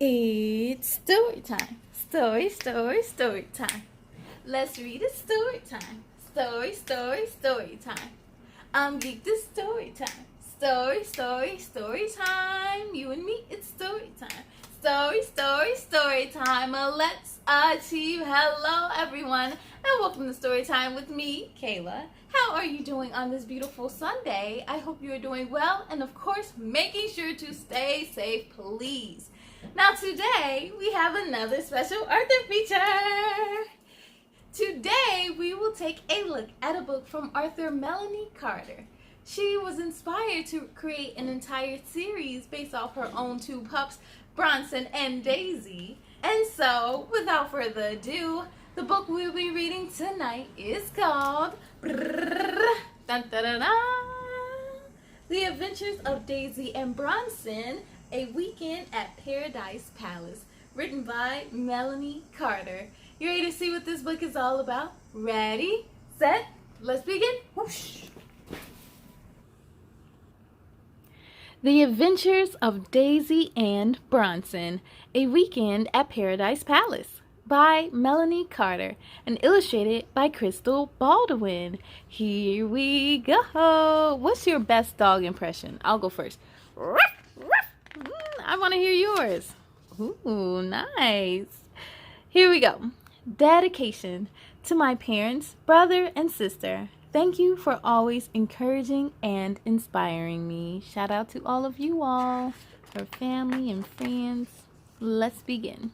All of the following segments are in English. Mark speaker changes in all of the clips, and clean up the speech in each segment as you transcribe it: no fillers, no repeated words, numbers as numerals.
Speaker 1: It's story time. Story time. Let's read a story time. Story time. I'm geeked to story time. Story time. You and me, it's story time. Story time. Let's achieve. Hello, everyone, and welcome to story time with me, Kayla. How are you doing on this beautiful Sunday? I hope you are doing well, and of course, making sure to stay safe, please. Now, today we have another special author feature. Today, we will take a look at a book from author Melonie Carter. She was inspired to create an entire series based off her own two pups, Bronson and Daisy. And so, without further ado, the book we'll be reading tonight is called The Adventures of Daisy and Bronson, A Weekend at Paradise Palace, written by Melonie Carter. You ready to see what this book is all about? Ready, set, let's begin. Whoosh. The Adventures of Daisy and Bronson, A Weekend at Paradise Palace, by Melonie Carter, and illustrated by Crystal Baldwin. Here we go. What's your best dog impression? I'll go first. I want to hear yours. Ooh, nice. Here we go. Dedication to my parents, brother, and sister. Thank you for always encouraging and inspiring me. Shout out to all of you all, her family and friends. Let's begin.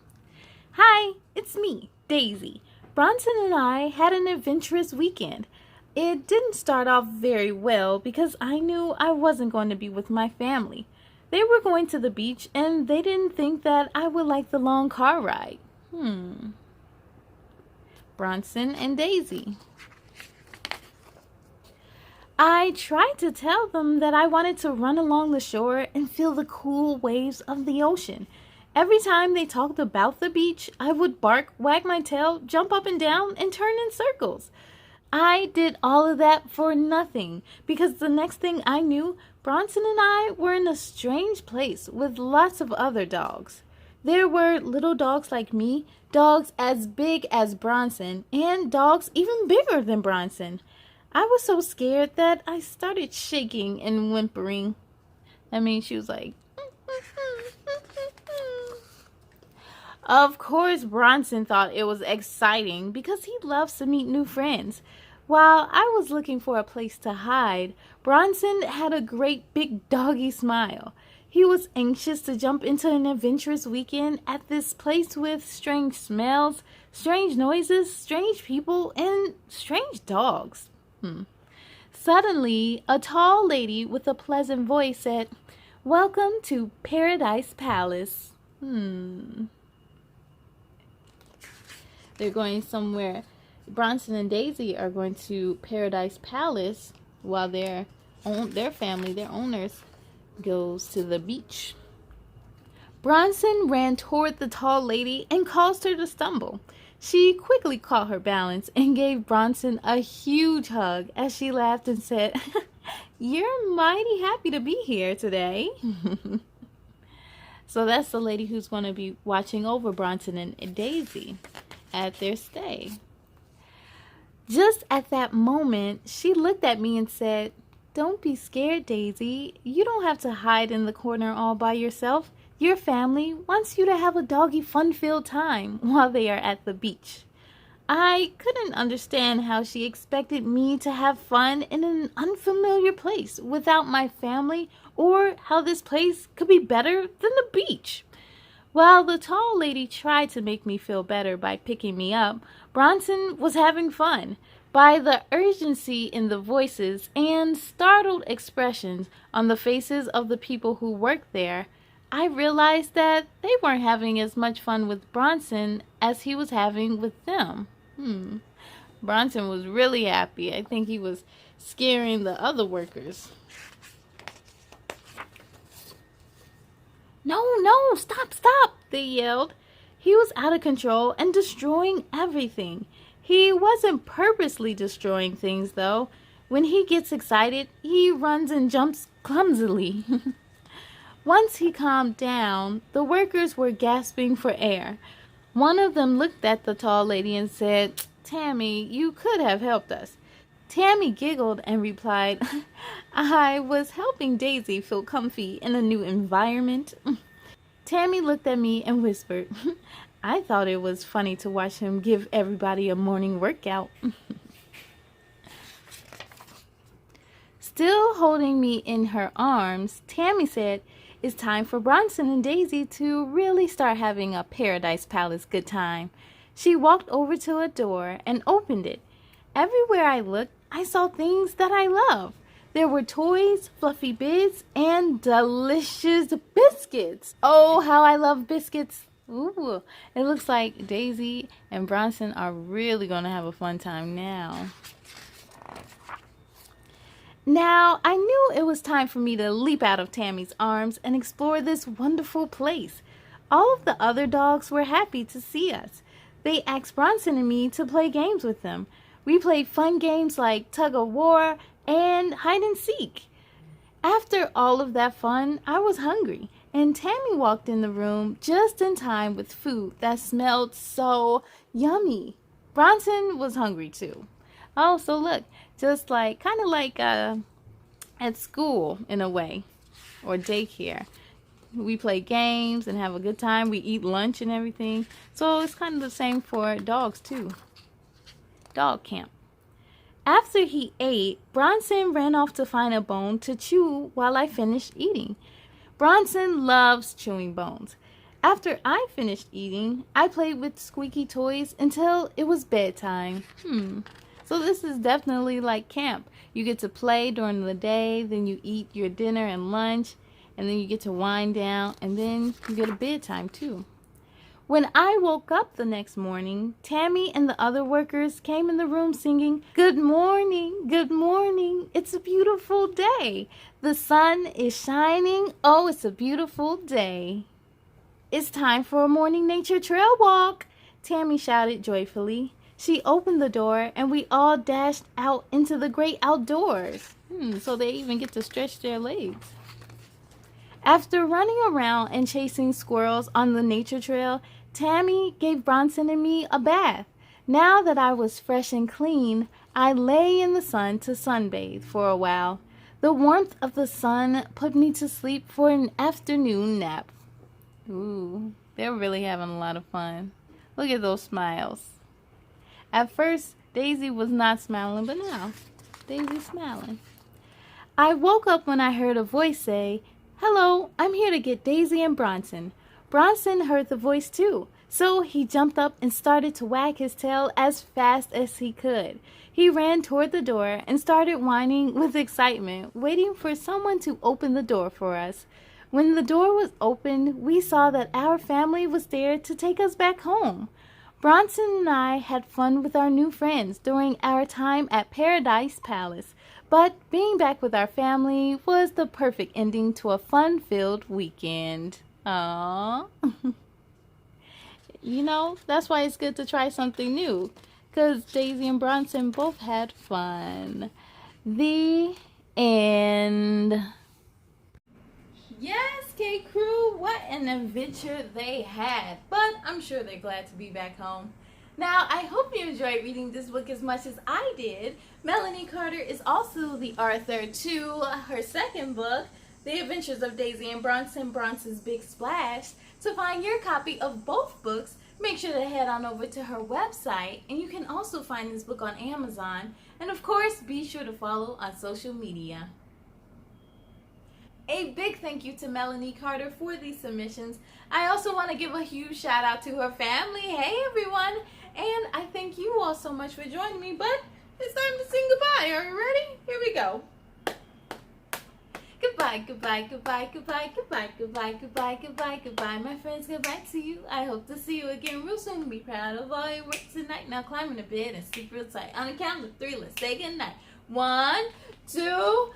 Speaker 1: Hi, it's me, Daisy. Bronson and I had an adventurous weekend. It didn't start off very well because I knew I wasn't going to be with my family. They were going to the beach and they didn't think that I would like the long car ride. Bronson and Daisy. I tried to tell them that I wanted to run along the shore and feel the cool waves of the ocean. Every time they talked about the beach, I would bark, wag my tail, jump up and down, and turn in circles. I did all of that for nothing because the next thing I knew, Bronson and I were in a strange place with lots of other dogs. There were little dogs like me, dogs as big as Bronson, and dogs even bigger than Bronson. I was so scared that I started shaking and whimpering. I mean, she was like... Of course, Bronson thought it was exciting because he loves to meet new friends. While I was looking for a place to hide, Bronson had a great big doggy smile. He was anxious to jump into an adventurous weekend at this place with strange smells, strange noises, strange people, and strange dogs. Suddenly, a tall lady with a pleasant voice said, "Welcome to Paradise Palace." They're going somewhere. Bronson and Daisy are going to Paradise Palace while their family, their owners, goes to the beach. Bronson ran toward the tall lady and caused her to stumble. She quickly caught her balance and gave Bronson a huge hug as she laughed and said, "You're mighty happy to be here today." So that's the lady who's going to be watching over Bronson and Daisy at their stay. Just at that moment, she looked at me and said, "Don't be scared, Daisy. You don't have to hide in the corner all by yourself. Your family wants you to have a doggy fun-filled time while they are at the beach." I couldn't understand how she expected me to have fun in an unfamiliar place without my family, or how this place could be better than the beach. While the tall lady tried to make me feel better by picking me up, Bronson was having fun. By the urgency in the voices and startled expressions on the faces of the people who worked there, I realized that they weren't having as much fun with Bronson as he was having with them. Bronson was really happy. I think he was scaring the other workers. "No, stop," they yelled. He was out of control and destroying everything. He wasn't purposely destroying things, though. When he gets excited, he runs and jumps clumsily. Once he calmed down, the workers were gasping for air. One of them looked at the tall lady and said, "Tammy, you could have helped us." Tammy giggled and replied, "I was helping Daisy feel comfy in a new environment." Tammy looked at me and whispered, "I thought it was funny to watch him give everybody a morning workout." Still holding me in her arms, Tammy said, "It's time for Bronson and Daisy to really start having a Paradise Palace good time." She walked over to a door and opened it. Everywhere I looked, I saw things that I love. There were toys, fluffy beds, and delicious biscuits. Oh, how I love biscuits. Ooh, it looks like Daisy and Bronson are really going to have a fun time now. Now, I knew it was time for me to leap out of Tammy's arms and explore this wonderful place. All of the other dogs were happy to see us. They asked Bronson and me to play games with them. We played fun games like tug of war and hide and seek. After all of that fun, I was hungry, and Tammy walked in the room just in time with food that smelled so yummy. Bronson was hungry too. Oh, so look, just like, kind of like at school in a way, or daycare. We play games and have a good time. We eat lunch and everything. So it's kind of the same for dogs too. Dog camp. After he ate, Bronson ran off to find a bone to chew while I finished eating. Bronson loves chewing bones. After I finished eating, I played with squeaky toys until it was bedtime. So this is definitely like camp. You get to play during the day, then you eat your dinner and lunch, and then you get to wind down, and then you get a bedtime too. When I woke up the next morning, Tammy and the other workers came in the room singing, "Good morning, good morning, it's a beautiful day. The sun is shining, oh, it's a beautiful day." "It's time for a morning nature trail walk," Tammy shouted joyfully. She opened the door and we all dashed out into the great outdoors. So they even get to stretch their legs. After running around and chasing squirrels on the nature trail, Tammy gave Bronson and me a bath. Now that I was fresh and clean, I lay in the sun to sunbathe for a while. The warmth of the sun put me to sleep for an afternoon nap. Ooh, they're really having a lot of fun. Look at those smiles. At first, Daisy was not smiling, but now Daisy's smiling. I woke up when I heard a voice say, "Hello, I'm here to get Daisy and Bronson." Bronson heard the voice too, so he jumped up and started to wag his tail as fast as he could. He ran toward the door and started whining with excitement, waiting for someone to open the door for us. When the door was opened, we saw that our family was there to take us back home. Bronson and I had fun with our new friends during our time at Paradise Palace, but being back with our family was the perfect ending to a fun-filled weekend. Aww. You know, that's why it's good to try something new, because Daisy and Bronson both had fun. The end. Yes, K-Crew, what an adventure they had. But I'm sure they're glad to be back home. Now, I hope you enjoyed reading this book as much as I did. Melonie Carter is also the author to her second book, The Adventures of Daisy and Bronson, Bronson's Big Splash. To find your copy of both books, make sure to head on over to her website. And you can also find this book on Amazon. And of course, be sure to follow on social media. A big thank you to Melonie Carter for these submissions. I also want to give a huge shout out to her family. Hey everyone! And I thank you all so much for joining me, but it's time to sing goodbye. Are you ready? Here we go. Goodbye, goodbye, goodbye, goodbye, goodbye, goodbye, goodbye, goodbye, goodbye. My friends, goodbye to you. I hope to see you again real soon. Be proud of all your work tonight. Now climb in the bed and sleep real tight. On the count of 3, let's say goodnight. 1, 2,